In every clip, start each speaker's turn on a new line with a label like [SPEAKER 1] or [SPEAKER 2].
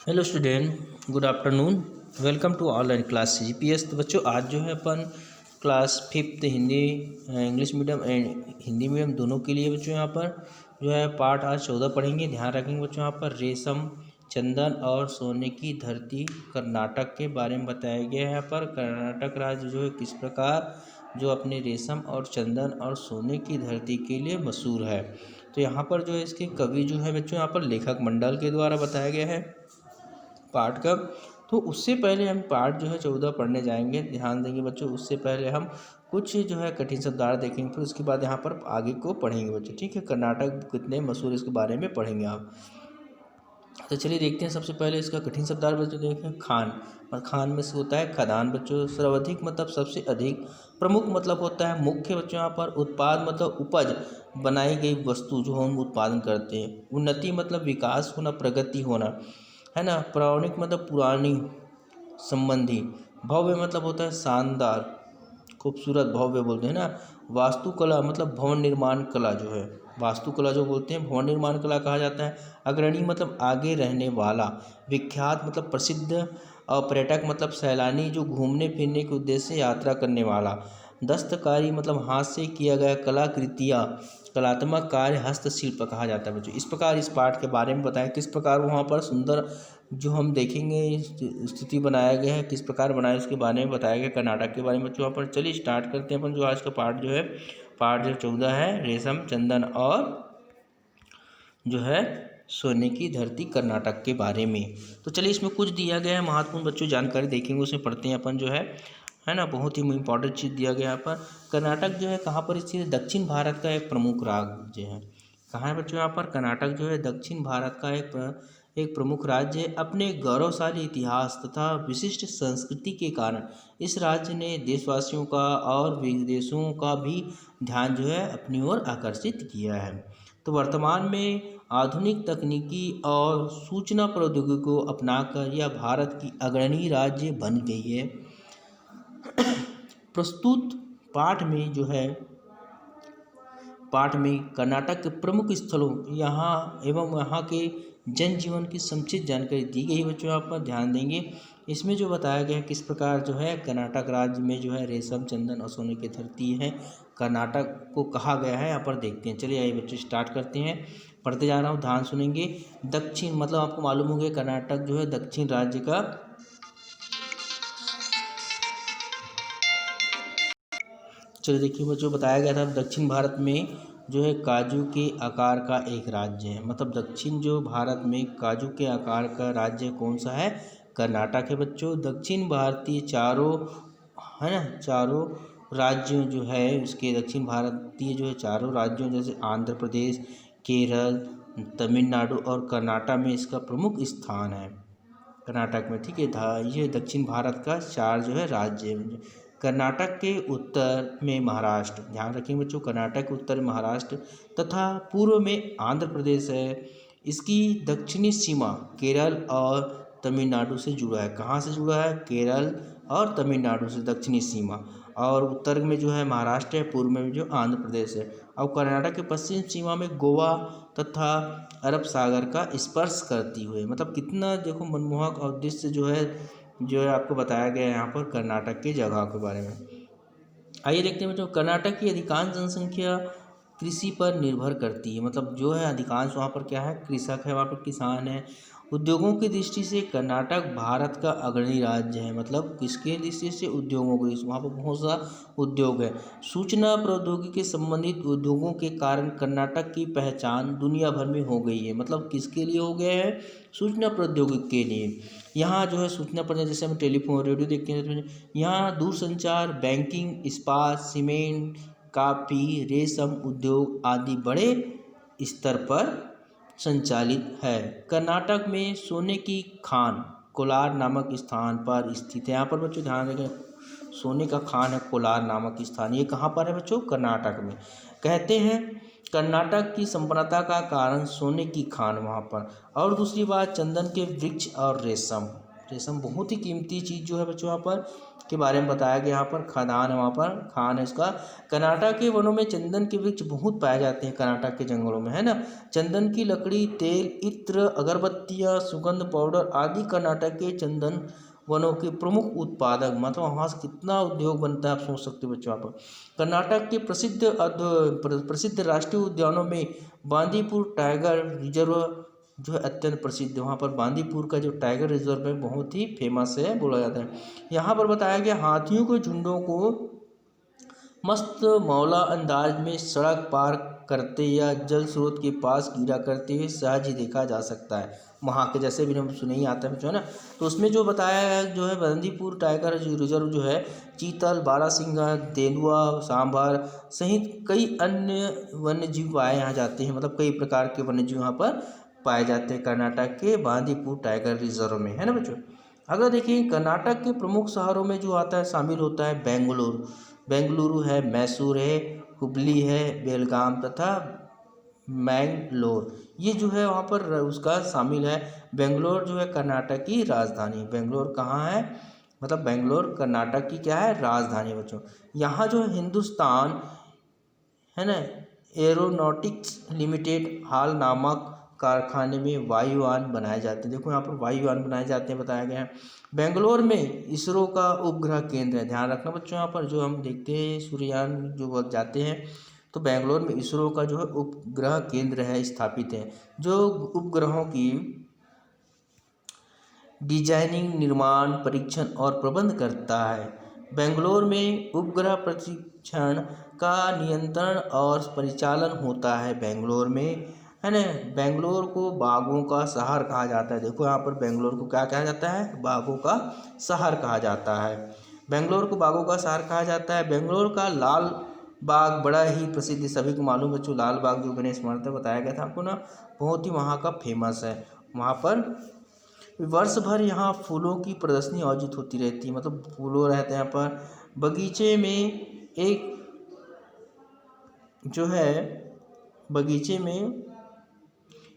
[SPEAKER 1] Hello student, good afternoon. Welcome to online class GPS. तो बच्चों, आज जो है अपन class fifth Hindi English medium and Hindi medium दोनों के लिए बच्चों यहाँ पर जो है पाठ आज 14 पढ़ेंगे। ध्यान रखेंगे बच्चों, यहाँ पर रेशम, चंदन और सोने की धरती कर्नाटक के बारे में बताया गया है। यहाँ पर कर्नाटक राज्य जो है किस प्रकार जो अपने रेशम और चंदन और सोने की धरती के लिए मशहूर है। तो यहाँ पर जो है इसके कवि जो है बच्चों यहाँ पर लेखक मंडल के द्वारा बताया गया है पाठ का। तो उससे पहले हम पाठ जो है 14 पढ़ने जाएंगे। ध्यान देंगे बच्चों, उससे पहले हम कुछ जो है कठिन शब्दार्थ देखेंगे, फिर उसके बाद यहाँ पर आगे को पढ़ेंगे बच्चों। ठीक है, कर्नाटक कितने मशहूर इसके बारे में पढ़ेंगे आप। तो चलिए देखते हैं। सबसे पहले इसका कठिन शब्दार्थ बच्चों देखें, खान। और खान में से होता है खदान बच्चों। सर्वाधिक मतलब सबसे अधिक। प्रमुख मतलब होता है मुख्य बच्चों। यहाँ पर उत्पाद मतलब उपज, बनाई गई वस्तु जो हम उत्पादन करते हैं। उन्नति मतलब विकास होना, प्रगति होना, है ना। पौराणिक मतलब पुरानी, संबंधी। भव्य मतलब होता है शानदार, खूबसूरत, भव्य बोलते हैं ना। वास्तुकला मतलब भवन निर्माण कला जो है, वास्तुकला जो बोलते हैं भवन निर्माण कला कहा जाता है। अग्रणी मतलब आगे रहने वाला। विख्यात मतलब प्रसिद्ध। और पर्यटक मतलब सैलानी जो घूमने फिरने के उद्देश्य से यात्रा करने वाला। दस्तकारी मतलब हाथ से किया गया कलाकृतियाँ, कलात्मक कार्य, हस्तशिल्प कहा जाता है बच्चों। इस प्रकार इस पाठ के बारे में बताएं किस प्रकार वहाँ पर सुंदर जो हम देखेंगे स्थिति बनाया गया है, किस प्रकार बनाया उसके बारे में बताया गया कर्नाटक के बारे में बच्चों। वहाँ पर चलिए स्टार्ट करते हैं अपन। जो आज का पाठ जो है, पाठ जो 14 है, रेशम, चंदन और जो है सोने की धरती कर्नाटक के बारे में। तो चलिए इसमें कुछ दिया गया है महत्वपूर्ण बच्चों जानकारी देखेंगे, उसमें पढ़ते हैं अपन जो है ना। बहुत ही इंपॉर्टेंट चीज़ दिया गया है यहाँ पर। कर्नाटक जो है कहाँ पर स्थित है? दक्षिण भारत का एक प्रमुख राज्य है। कहाँ है बच्चों? यहाँ पर कर्नाटक जो है दक्षिण भारत का एक प्रमुख राज्य है। अपने गौरवशाली इतिहास तथा विशिष्ट संस्कृति के कारण इस राज्य ने देशवासियों का और विदेशों का भी ध्यान जो है अपनी ओर आकर्षित किया है। तो वर्तमान में आधुनिक तकनीकी और सूचना प्रौद्योगिकी को अपनाकर यह भारत की अग्रणी राज्य बन गई है। प्रस्तुत पाठ में कर्नाटक के प्रमुख स्थलों यहाँ एवं यहाँ के जनजीवन की संक्षिप्त जानकारी दी गई है बच्चों। यहाँ पर ध्यान देंगे, इसमें जो बताया गया है किस प्रकार जो है कर्नाटक राज्य में जो है रेशम, चंदन और सोने की धरती है कर्नाटक को कहा गया है। यहाँ पर देखते हैं। चलिए आइए बच्चों स्टार्ट करते हैं। पढ़ते जा रहा हूँ, ध्यान सुनेंगे। दक्षिण मतलब आपको मालूम हो गया कर्नाटक जो है दक्षिण राज्य का। चलिए देखिए बच्चों, बताया गया था दक्षिण भारत में जो है काजू के आकार का एक राज्य है। मतलब दक्षिण जो भारत में काजू के आकार का राज्य कौन सा है? कर्नाटक है बच्चों। दक्षिण भारतीय चारों, है ना, चारों राज्यों जो है उसके दक्षिण भारतीय जो है चारों राज्यों जैसे आंध्र प्रदेश, केरल, तमिलनाडु और कर्नाटक में इसका प्रमुख स्थान है कर्नाटक में। ठीक है, ये दक्षिण भारत का 4 जो है राज्य है। कर्नाटक के उत्तर में महाराष्ट्र, ध्यान रखेंगे बच्चों, कर्नाटक के उत्तर में महाराष्ट्र तथा पूर्व में आंध्र प्रदेश है। इसकी दक्षिणी सीमा केरल और तमिलनाडु से जुड़ा है। कहाँ से जुड़ा है? केरल और तमिलनाडु से दक्षिणी सीमा। और उत्तर में जो है महाराष्ट्र है, पूर्व में जो आंध्र प्रदेश है। और कर्नाटक के पश्चिम सीमा में गोवा तथा अरब सागर का स्पर्श करती हुई। मतलब कितना देखो मनमोहक और दृश्य जो है आपको बताया गया है यहाँ पर कर्नाटक की जगह के बारे में। आइए देखते हैं बच्चों, कर्नाटक की अधिकांश जनसंख्या कृषि पर निर्भर करती है। मतलब जो है अधिकांश वहाँ पर क्या है? कृषक है, वहाँ पर किसान है। उद्योगों की दृष्टि से कर्नाटक भारत का अग्रणी राज्य है। मतलब किसके दृष्टि से? उद्योगों की, वहाँ पर बहुत सा उद्योग है। सूचना प्रौद्योगिकी के संबंधित उद्योगों के कारण कर्नाटक की पहचान दुनिया भर में हो गई है। मतलब किसके लिए हो गया है? सूचना प्रौद्योगिकी के लिए। यहाँ जो है सूचना प्रौद्योगिकी, जैसे हम टेलीफोन, रेडियो देखते हैं, यहाँ दूरसंचार, बैंकिंग, इस्पात, सीमेंट, काफी, रेशम उद्योग आदि बड़े स्तर पर संचालित है। कर्नाटक में सोने की खान कोलार नामक स्थान पर स्थित है। यहाँ पर बच्चों ध्यान रखें, सोने का खान है कोलार नामक स्थान। ये कहाँ पर है बच्चों? कर्नाटक में। कहते हैं कर्नाटक की संपन्नता का कारण सोने की खान वहाँ पर, और दूसरी बात चंदन के वृक्ष और रेशम। रेशम बहुत ही कीमती चीज़ जो है बच्चों यहाँ पर के बारे में बताया गया। यहाँ पर खदान है, वहाँ पर खान है इसका। कर्नाटक के वनों में चंदन के वृक्ष बहुत पाए जाते हैं, कर्नाटक के जंगलों में, है ना। चंदन की लकड़ी, तेल, इत्र, अगरबत्तियाँ, सुगंध पाउडर आदि कर्नाटक के चंदन वनों के प्रमुख उत्पादक, मतलब वहाँ से कितना उद्योग बनता है आप सोच सकते हो बच्चों। यहाँ पर कर्नाटक के प्रसिद्ध राष्ट्रीय उद्यानों में बांदीपुर टाइगर रिजर्व जो है अत्यंत प्रसिद्ध है। वहाँ पर बांदीपुर का जो टाइगर रिजर्व है बहुत ही फेमस है बोला जाता है। यहाँ पर बताया गया हाथियों के झुंडों को मस्त मौला अंदाज में सड़क पार करते या जल स्रोत के पास कीड़ा करते हुए सहज ही देखा जा सकता है। वहाँ के जैसे भी हम सुने ही आता है जो है ना। तो उसमें जो बताया है जो है बांदीपुर टाइगर रिजर्व जो है चीतल, बारहसिंगा, तेंदुआ, सांभर सहित कई अन्य वन्य जीव पाए यहाँ जाते हैं। मतलब कई प्रकार के वन्य जीव यहाँ पर पाए जाते हैं कर्नाटक के बांदीपुर टाइगर रिजर्व में, है ना बच्चों। अगर देखिए कर्नाटक के प्रमुख शहरों में जो आता है शामिल होता है बेंगलुरु है, मैसूर है, हुबली है, बेलगाम तथा मैंगलोर, ये जो है वहाँ पर उसका शामिल है। बेंगलोर जो है कर्नाटक की राजधानी। बेंगलोर कहाँ है, मतलब बेंगलोर कर्नाटक की क्या है, राजधानी बच्चों। यहाँ जो हिंदुस्तान है ना एरोनॉटिक्स लिमिटेड हाल नामक कारखाने में वायुयान बनाए जाते हैं। देखो यहाँ पर वायुयान बनाए जाते हैं बताया गया है। बेंगलोर में इसरो का उपग्रह केंद्र है। ध्यान रखना बच्चों, यहाँ पर जो हम देखते हैं सूर्ययान जो जाते हैं तो बेंगलोर में इसरो का जो है उपग्रह केंद्र है स्थापित है, जो उपग्रहों की डिजाइनिंग, निर्माण, परीक्षण और प्रबंध करता है। बेंगलोर में उपग्रह परीक्षण का नियंत्रण और परिचालन होता है। बेंगलोर में, है ना। बेंगलोर को बागों का शहर कहा जाता है। देखो यहाँ पर बेंगलोर को क्या कहा जाता है, बागों का शहर कहा जाता है। बेंगलोर को बागों का शहर कहा जाता है। बेंगलोर का लाल बाग बड़ा ही प्रसिद्ध, सभी को मालूम बच्चों, लाल बाग जो गणेश इमारत बताया गया था आपको ना, बहुत ही वहाँ का फेमस है। वहाँ पर वर्ष भर यहाँ फूलों की प्रदर्शनी आयोजित होती रहती है, मतलब फूलों रहते हैं यहाँ पर। बगीचे में एक जो है बगीचे में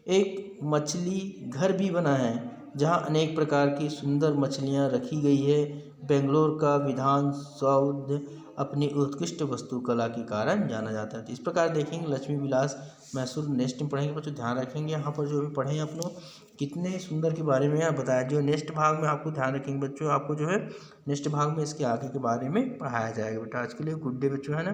[SPEAKER 1] एक मछली घर भी बना है, जहाँ अनेक प्रकार की सुंदर मछलियाँ रखी गई है। बेंगलोर का विधान सौध अपनी उत्कृष्ट वास्तुकला के कारण जाना जाता है। तो इस प्रकार देखेंगे लक्ष्मी विलास मैसूर नेक्स्ट में पढ़ेंगे बच्चों। ध्यान रखेंगे यहाँ पर जो भी पढ़ें आप लोग, कितने सुंदर के बारे में यहाँ बताया। जो नेक्स्ट भाग में आपको ध्यान रखेंगे बच्चों, आपको जो है नेक्स्ट भाग में इसके आगे के बारे में पढ़ाया जाएगा। बेटा आज के लिए गुड डे बच्चों, है ना।